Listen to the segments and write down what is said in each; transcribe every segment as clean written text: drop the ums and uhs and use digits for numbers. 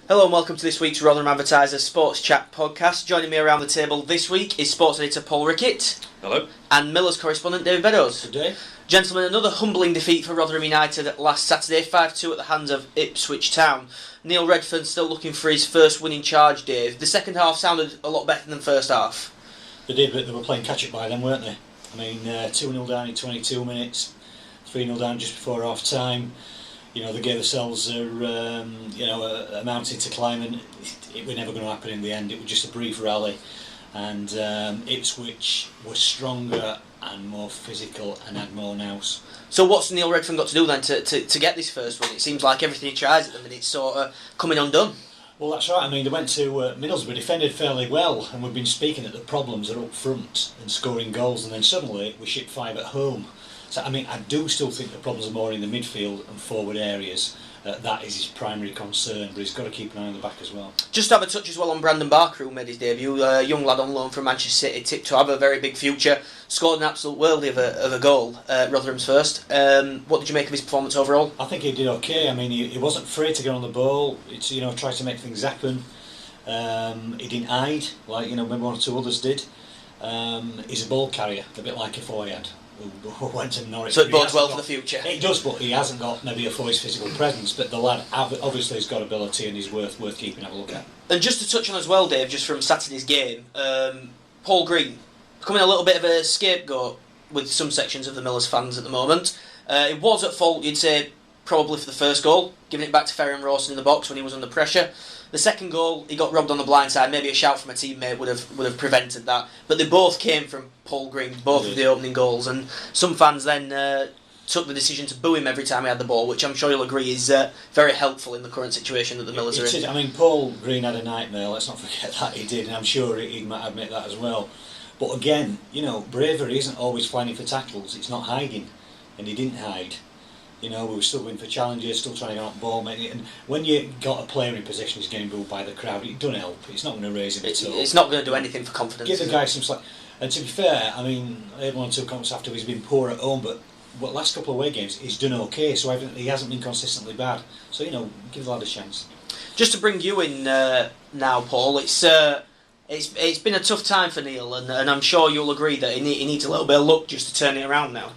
Hello and welcome to this week's Rotherham Advertiser SportsChat Podcast. Joining me around the table this week is sports editor Paul Rickett. Hello. And Millers correspondent David Beddows. Good day. Gentlemen, another humbling defeat for Rotherham United last Saturday, 5-2 at the hands of Ipswich Town. Neil Redfern still looking for his first winning charge, Dave. The second half sounded a lot better than the first half. They did, but they were playing catch-up by then, weren't they? I mean, 2-0 down in 22 minutes, 3-0 down just before half-time. You know, they gave themselves a mountain to climb, and it was never going to happen in the end. It was just a brief rally, and Ipswich were stronger and more physical and had more nous. So what's Neil Redfern got to do then to get this first win? It seems like everything he tries at the minute's sort of coming undone. Well, that's right. I mean, they went to Middlesbrough, defended fairly well, and we've been speaking that the problems are up front and scoring goals, and then suddenly we shipped 5 at home. So, I mean, I do still think the problems are more in the midfield and forward areas. That is his primary concern, but he's got to keep an eye on the back as well. Just to have a touch as well on Brandon Barker, who made his debut, a young lad on loan from Manchester City, tipped to have a very big future, scored an absolute worldie of a goal, Rotherham's first. What did you make of his performance overall? I think he did okay. I mean, he wasn't afraid to get on the ball. It's, try to make things happen. He didn't hide, like, maybe one or two others did. He's a ball carrier, a bit like Foyad, who went to Norwich. So it bodes well for the future. It does, but he hasn't got maybe a Foy's physical presence. But the lad obviously has got ability and he's worth keeping a look at. And just to touch on as well, Dave, just from Saturday's game, Paul Green becoming a little bit of a scapegoat with some sections of the Millers fans at the moment. It was at fault, you'd say, probably for the first goal, giving it back to Ferry and Rawson in the box when he was under pressure. The second goal, he got robbed on the blind side. Maybe a shout from a teammate would have prevented that. But they both came from Paul Green, both of the opening goals. And some fans then took the decision to boo him every time he had the ball, which I'm sure you'll agree is very helpful in the current situation that the Millers are in. I mean, Paul Green had a nightmare, let's not forget that he did, and I'm sure he might admit that as well. But again, bravery isn't always flying for tackles, it's not hiding. And he didn't hide. We were still going for challenges, still trying to get on the ball. And when you got a player in position who's getting booed by the crowd, it doesn't help. It's not going to raise him at all. It's not going to do anything for confidence. Give the guy some slack. And to be fair, I mean, I had 1 or 2 comments after he's been poor at home, but last couple of away games he's done okay. So he hasn't been consistently bad. So give the lad a chance. Just to bring you in now, Paul, it's been a tough time for Neil, and I'm sure you'll agree that he needs a little bit of luck just to turn it around now.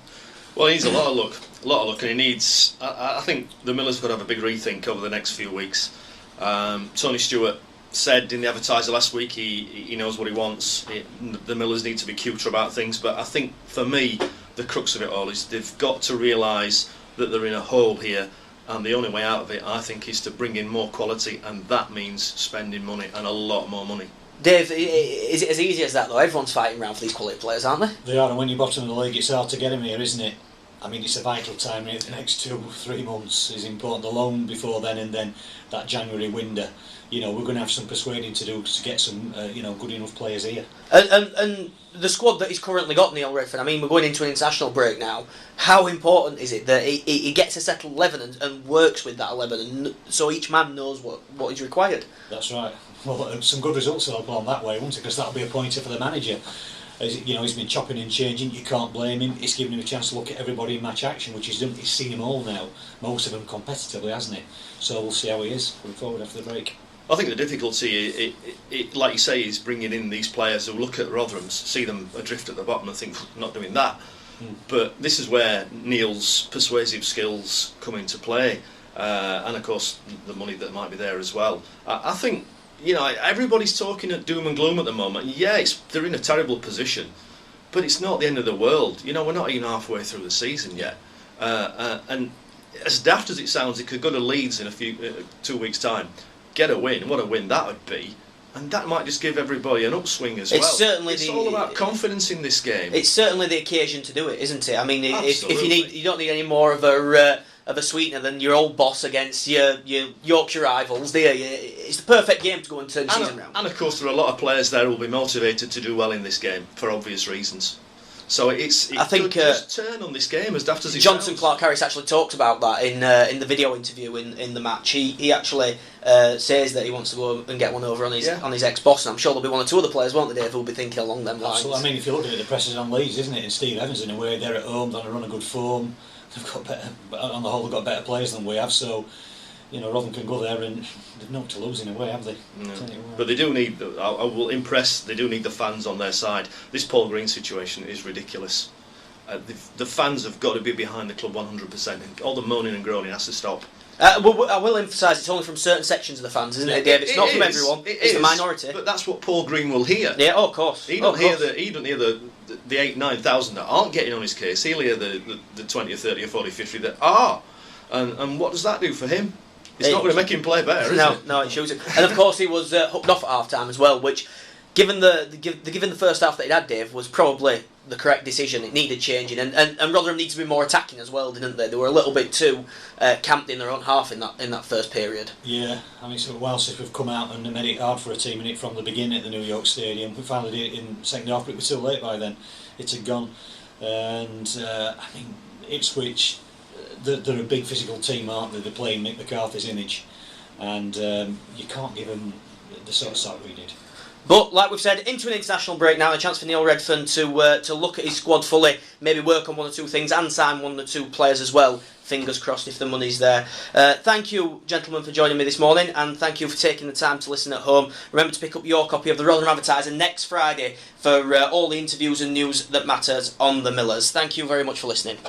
Well, he needs a lot of luck, and he needs. I think the Millers have got to have a big rethink over the next few weeks. Tony Stewart said in the Advertiser last week he knows what he wants. The Millers need to be cuter about things, but I think for me the crux of it all is they've got to realise that they're in a hole here, and the only way out of it, I think, is to bring in more quality, and that means spending money, and a lot more money. Dave, is it as easy as that though? Everyone's fighting around for these quality players, aren't they? They are, and when you're bottom of the league, it's hard to get them here, isn't it? I mean, it's a vital time. The next 2-3 months is important. The loan before then, and then that January window. We're going to have some persuading to do to get some, good enough players here. And the squad that he's currently got, Neil Redfern. I mean, we're going into an international break now. How important is it that he gets a settled 11 and works with that 11, and so each man knows what is required? That's right. Well, some good results will go on that way, won't it? Because that'll be a pointer for the manager. He's been chopping and changing. You can't blame him. It's given him a chance to look at everybody in match action, which he's done. He's seen them all now, most of them competitively, hasn't he? So we'll see how he is going forward after the break. I think the difficulty, like you say, is bringing in these players who look at Rotherham's, see them adrift at the bottom and think, not doing that. But this is where Neil's persuasive skills come into play, and of course the money that might be there as well. I think, everybody's talking at doom and gloom at the moment. Yeah, they're in a terrible position, but it's not the end of the world. We're not even halfway through the season yet, and as daft as it sounds, it could go to Leeds in 2 weeks' time, get a win. What a win that would be, and that might just give everybody an upswing as well. It's all about confidence in this game. It's certainly the occasion to do it, isn't it? I mean, if you don't need any more of a sweetener than your old boss against your Yorkshire rivals, do you? It's the perfect game to go and turn the season round. And of course, there are a lot of players there who will be motivated to do well in this game for obvious reasons. So I think just turn on this game as daft as it Johnson sounds. Clark-Harris actually talked about that in the video interview in the match. He actually says that he wants to go and get one over on his ex-boss, and I'm sure there'll be 1 or 2 other players, won't there, Dave, who'll be thinking along them lines. Absolutely. I mean, if you look at it, the press is on Leeds, isn't it? And Steve Evans, in a way, they're at home, on a run of good form. They've got better, on the whole, they've got better players than we have. So Rotherham can go there and they've not to lose in a way, have they? No. But they do need, I will impress, they do need the fans on their side. This Paul Green situation is ridiculous. The fans have got to be behind the club 100%. All the moaning and groaning has to stop. I will emphasise it's only from certain sections of the fans, isn't it, Dave? It's not from everyone. It's the minority. But that's what Paul Green will hear. Yeah, of course. He don't hear the 8,000-9,000 that aren't getting on his case. He'll hear the 20 or 30 or 40, 50 that are. And what does that do for him? It's not going to make him play better, is it? No, it shows it. And of course, he was hooked off at half time as well, which, given the first half that he'd had, Dave, was probably the correct decision. It needed changing, and Rotherham needed to be more attacking as well, didn't they? They were a little bit too camped in their own half in that first period. Yeah, I mean, it's a while since we've come out and made it hard for a team in it from the beginning at the New York Stadium. We finally did it in second half, but it was too late by then. It had gone, and I mean, Ipswich, they're a big physical team, aren't they? They're playing Mick McCarthy's image, and you can't give them the sort of start we did. But like we've said, into an international break now, a chance for Neil Redfern to look at his squad fully, maybe work on one or two things and sign one or two players as well. Fingers crossed if the money's there. Thank you, gentlemen, for joining me this morning, and thank you for taking the time to listen at home. Remember to pick up your copy of the Rotherham Advertiser next Friday for all the interviews and news that matters on the Millers. Thank you very much for listening.